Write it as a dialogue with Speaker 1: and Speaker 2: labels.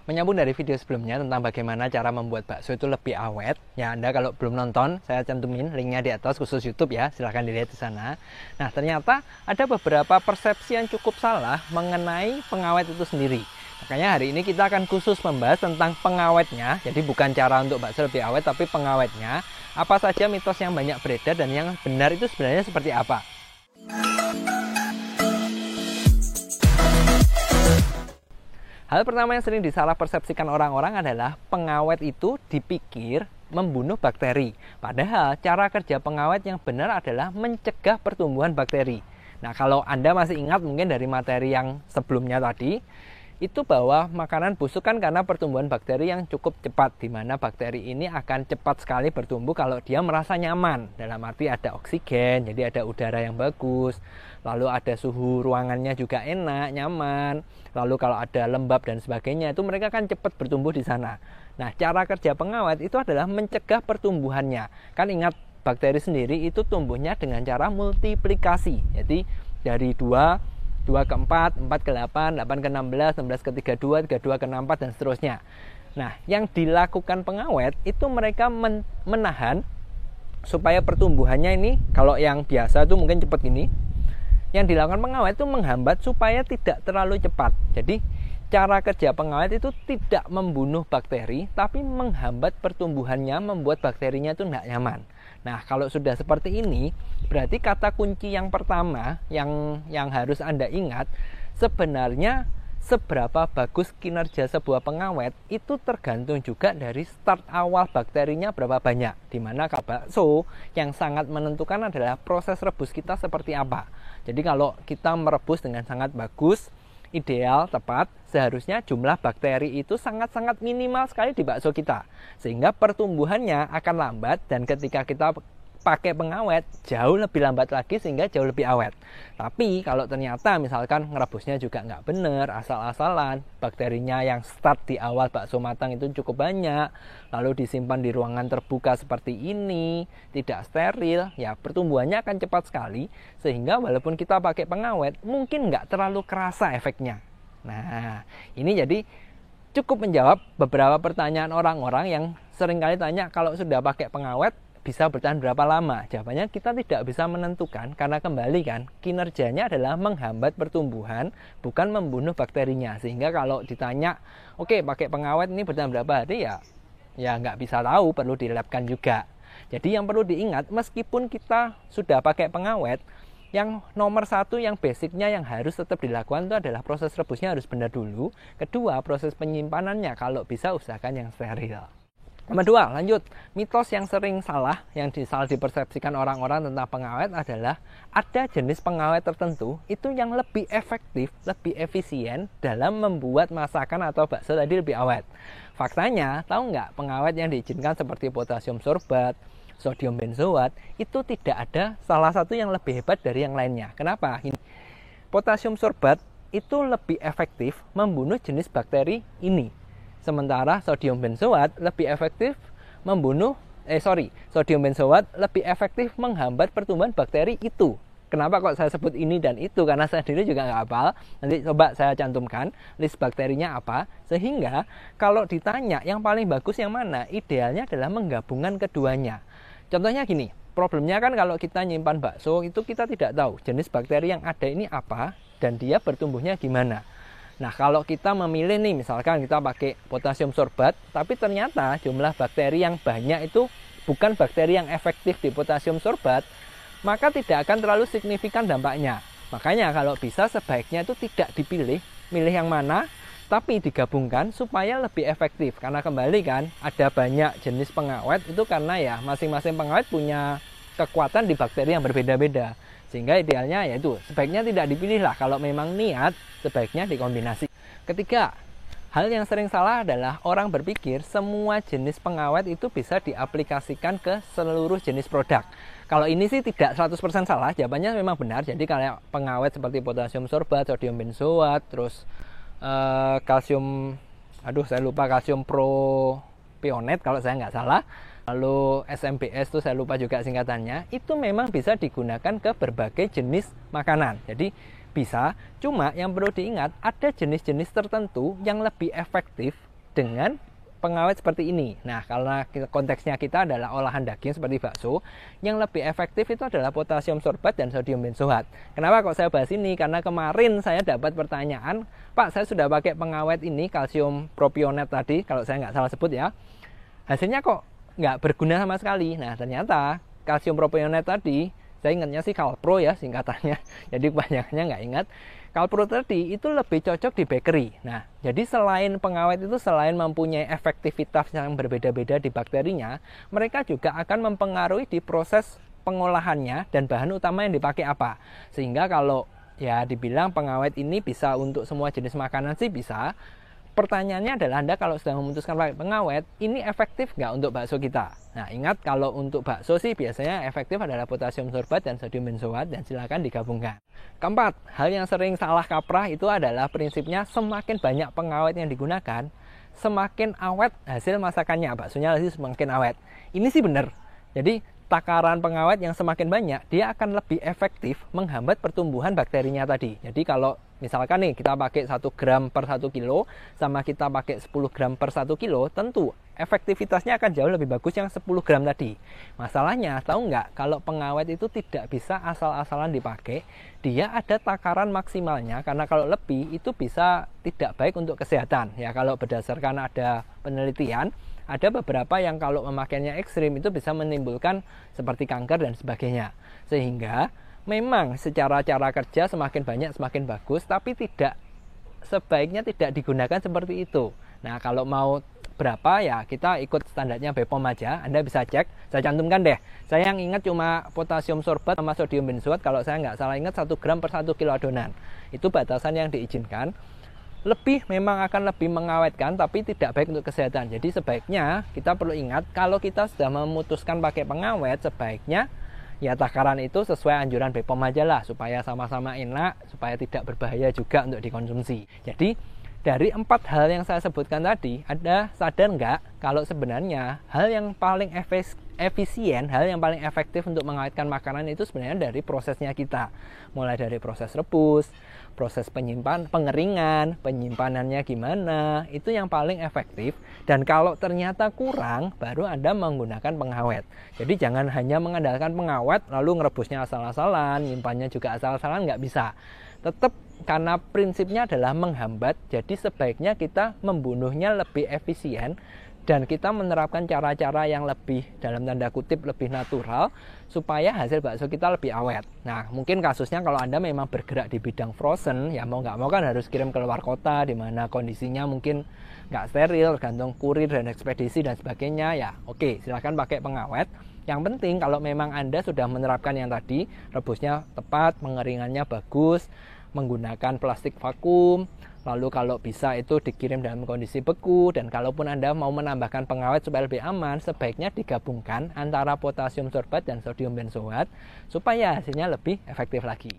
Speaker 1: Menyambung dari video sebelumnya tentang bagaimana cara membuat bakso itu lebih awet. Ya, Anda kalau belum nonton, saya cantumin linknya di atas khusus YouTube ya, silahkan dilihat di sana. Nah, ternyata ada beberapa persepsi yang cukup salah mengenai pengawet itu sendiri. Makanya hari ini kita akan khusus membahas tentang pengawetnya. Jadi bukan cara untuk bakso lebih awet, tapi pengawetnya. Apa saja mitos yang banyak beredar dan yang benar itu sebenarnya seperti apa. Hal pertama yang sering disalah persepsikan orang-orang adalah pengawet itu dipikir membunuh bakteri. Padahal cara kerja pengawet yang benar adalah mencegah pertumbuhan bakteri. Nah, kalau Anda masih ingat mungkin dari materi yang sebelumnya tadi, itu bahwa makanan busuk kan karena pertumbuhan bakteri yang cukup cepat, di mana bakteri ini akan cepat sekali bertumbuh kalau dia merasa nyaman. Dalam arti ada oksigen, jadi ada udara yang bagus, lalu ada suhu ruangannya juga enak, nyaman, lalu kalau ada lembab dan sebagainya, itu mereka kan cepat bertumbuh di sana. Nah, cara kerja pengawet itu adalah mencegah pertumbuhannya. Kan ingat, bakteri sendiri itu tumbuhnya dengan cara multiplikasi. Jadi dari 2 ke 4, 4 ke 8, 8 ke 16, 16 ke 32, 32 ke 64 dan seterusnya. Nah, yang dilakukan pengawet itu mereka menahan supaya pertumbuhannya ini, kalau yang biasa itu mungkin cepat gini. Yang dilakukan pengawet itu menghambat supaya tidak terlalu cepat. Jadi cara kerja pengawet itu tidak membunuh bakteri, tapi menghambat pertumbuhannya, membuat bakterinya itu tidak nyaman. Nah, kalau sudah seperti ini, berarti kata kunci yang pertama yang harus Anda ingat, sebenarnya seberapa bagus kinerja sebuah pengawet itu tergantung juga dari start awal bakterinya berapa banyak. Dimana kalau bakso yang sangat menentukan adalah proses rebus kita seperti apa. Jadi kalau kita merebus dengan sangat bagus, ideal, tepat, seharusnya jumlah bakteri itu sangat-sangat minimal sekali di bakso kita. Sehingga pertumbuhannya akan lambat dan ketika kita pakai pengawet jauh lebih lambat lagi sehingga jauh lebih awet. Tapi kalau ternyata misalkan ngerebusnya juga nggak bener, asal-asalan, bakterinya yang start di awal bakso matang itu cukup banyak, lalu disimpan di ruangan terbuka seperti ini, tidak steril, ya pertumbuhannya akan cepat sekali sehingga walaupun kita pakai pengawet mungkin nggak terlalu kerasa efeknya. Nah, ini jadi cukup menjawab beberapa pertanyaan orang-orang yang seringkali tanya kalau sudah pakai pengawet bisa bertahan berapa lama? Jawabannya kita tidak bisa menentukan karena kembali kan kinerjanya adalah menghambat pertumbuhan, bukan membunuh bakterinya. Sehingga kalau ditanya, oke, pakai pengawet ini bertahan berapa hari, ya nggak bisa tahu, perlu dilabkan juga. Jadi yang perlu diingat, meskipun kita sudah pakai pengawet, yang nomor satu yang basicnya yang harus tetap dilakukan itu adalah proses rebusnya harus benar dulu. Kedua, proses penyimpanannya kalau bisa usahakan yang steril. Nomor 2, lanjut. Mitos yang sering salah, yang salah dipersepsikan orang-orang tentang pengawet adalah ada jenis pengawet tertentu itu yang lebih efektif, lebih efisien dalam membuat masakan atau bakso tadi lebih awet. Faktanya, tahu nggak, pengawet yang diizinkan seperti potasium sorbat, sodium benzoat, itu tidak ada salah satu yang lebih hebat dari yang lainnya. Kenapa? Potasium sorbat itu lebih efektif membunuh jenis bakteri ini. Sementara sodium benzoat lebih efektif sodium benzoat lebih efektif menghambat pertumbuhan bakteri itu. Kenapa kok saya sebut ini dan itu? Karena saya sendiri juga nggak hafal. Nanti coba saya cantumkan list bakterinya apa. Sehingga kalau ditanya yang paling bagus yang mana, idealnya adalah menggabungkan keduanya. Contohnya gini, problemnya kan kalau kita nyimpan bakso itu kita tidak tahu jenis bakteri yang ada ini apa dan dia bertumbuhnya gimana. Nah, kalau kita memilih nih, misalkan kita pakai potasium sorbat, tapi ternyata jumlah bakteri yang banyak itu bukan bakteri yang efektif di potasium sorbat, maka tidak akan terlalu signifikan dampaknya. Makanya kalau bisa sebaiknya itu tidak dipilih, milih yang mana, tapi digabungkan supaya lebih efektif. Karena kembali kan, ada banyak jenis pengawet itu karena ya masing-masing pengawet punya kekuatan di bakteri yang berbeda-beda. Sehingga idealnya yaitu sebaiknya tidak dipilih lah, kalau memang niat sebaiknya dikombinasi. Ketiga, hal yang sering salah adalah orang berpikir semua jenis pengawet itu bisa diaplikasikan ke seluruh jenis produk. Kalau ini sih tidak 100% salah, jawabannya memang benar. Jadi kalau pengawet seperti potasium sorbat, sodium benzoat, terus kalsium propionate kalau saya nggak salah, lalu SMBS itu saya lupa juga singkatannya, itu memang bisa digunakan ke berbagai jenis makanan. Jadi bisa, cuma yang perlu diingat ada jenis-jenis tertentu yang lebih efektif dengan pengawet seperti ini. Nah, karena konteksnya kita adalah olahan daging seperti bakso, yang lebih efektif itu adalah potasium sorbat dan sodium benzoat. Kenapa kok saya bahas ini? Karena kemarin saya dapat pertanyaan, Pak, saya sudah pakai pengawet ini, kalsium propionate tadi, kalau saya nggak salah sebut ya, hasilnya kok nggak berguna sama sekali. Nah, ternyata kalsium propionate tadi, saya ingatnya sih Calpro ya singkatannya, jadi kebanyakannya nggak ingat. Calpro tadi itu lebih cocok di bakery. Nah, jadi selain pengawet itu selain mempunyai efektivitas yang berbeda-beda di bakterinya, mereka juga akan mempengaruhi di proses pengolahannya dan bahan utama yang dipakai apa. Sehingga kalau ya dibilang pengawet ini bisa untuk semua jenis makanan sih bisa. Pertanyaannya adalah Anda kalau sudah memutuskan pakai pengawet, ini efektif nggak untuk bakso kita? Nah, ingat kalau untuk bakso sih biasanya efektif adalah potasium sorbat dan sodium benzoat dan silakan digabungkan. Keempat, hal yang sering salah kaprah itu adalah prinsipnya semakin banyak pengawet yang digunakan, semakin awet hasil masakannya, baksonya semakin awet. Ini sih benar. Jadi takaran pengawet yang semakin banyak, dia akan lebih efektif menghambat pertumbuhan bakterinya tadi. Jadi kalau misalkan nih kita pakai 1 gram per 1 kilo sama kita pakai 10 gram per 1 kilo, tentu efektivitasnya akan jauh lebih bagus yang 10 gram tadi. Masalahnya, tahu nggak, kalau pengawet itu tidak bisa asal-asalan dipakai, dia ada takaran maksimalnya, karena kalau lebih itu bisa tidak baik untuk kesehatan. Ya, kalau berdasarkan ada penelitian, ada beberapa yang kalau memakainya ekstrim itu bisa menimbulkan seperti kanker dan sebagainya. Sehingga memang secara cara kerja semakin banyak semakin bagus, tapi sebaiknya tidak digunakan seperti itu. Nah, kalau mau berapa ya kita ikut standarnya BPOM aja. Anda bisa cek, saya cantumkan deh. Saya yang ingat cuma potasium sorbat sama sodium benzoat, kalau saya nggak salah ingat 1 gram per 1 kilo adonan. Itu batasan yang diizinkan. Lebih memang akan lebih mengawetkan, tapi tidak baik untuk kesehatan. Jadi sebaiknya kita perlu ingat, kalau kita sudah memutuskan pakai pengawet, sebaiknya ya takaran itu sesuai anjuran BPOM aja lah, supaya sama-sama enak, supaya tidak berbahaya juga untuk dikonsumsi. Jadi dari 4 hal yang saya sebutkan tadi, Anda sadar nggak kalau sebenarnya hal yang paling efisien, hal yang paling efektif untuk mengawetkan makanan itu sebenarnya dari prosesnya kita. Mulai dari proses rebus, proses pengeringan, penyimpanannya gimana, itu yang paling efektif. Dan kalau ternyata kurang, baru Anda menggunakan pengawet. Jadi jangan hanya mengandalkan pengawet, lalu ngerebusnya asal-asalan, nyimpannya juga asal-asalan, nggak bisa. Tetap karena prinsipnya adalah menghambat, jadi sebaiknya kita membunuhnya lebih efisien dan kita menerapkan cara-cara yang lebih, dalam tanda kutip, lebih natural supaya hasil bakso kita lebih awet. Nah, mungkin kasusnya kalau Anda memang bergerak di bidang frozen, ya mau nggak mau kan harus kirim ke luar kota di mana kondisinya mungkin nggak steril, tergantung kurir dan ekspedisi dan sebagainya, ya oke, silahkan pakai pengawet. Yang penting kalau memang Anda sudah menerapkan yang tadi, rebusnya tepat, pengeringannya bagus, menggunakan plastik vakum, lalu kalau bisa itu dikirim dalam kondisi beku, dan kalaupun Anda mau menambahkan pengawet supaya lebih aman, sebaiknya digabungkan antara potasium sorbat dan sodium benzoat supaya hasilnya lebih efektif lagi.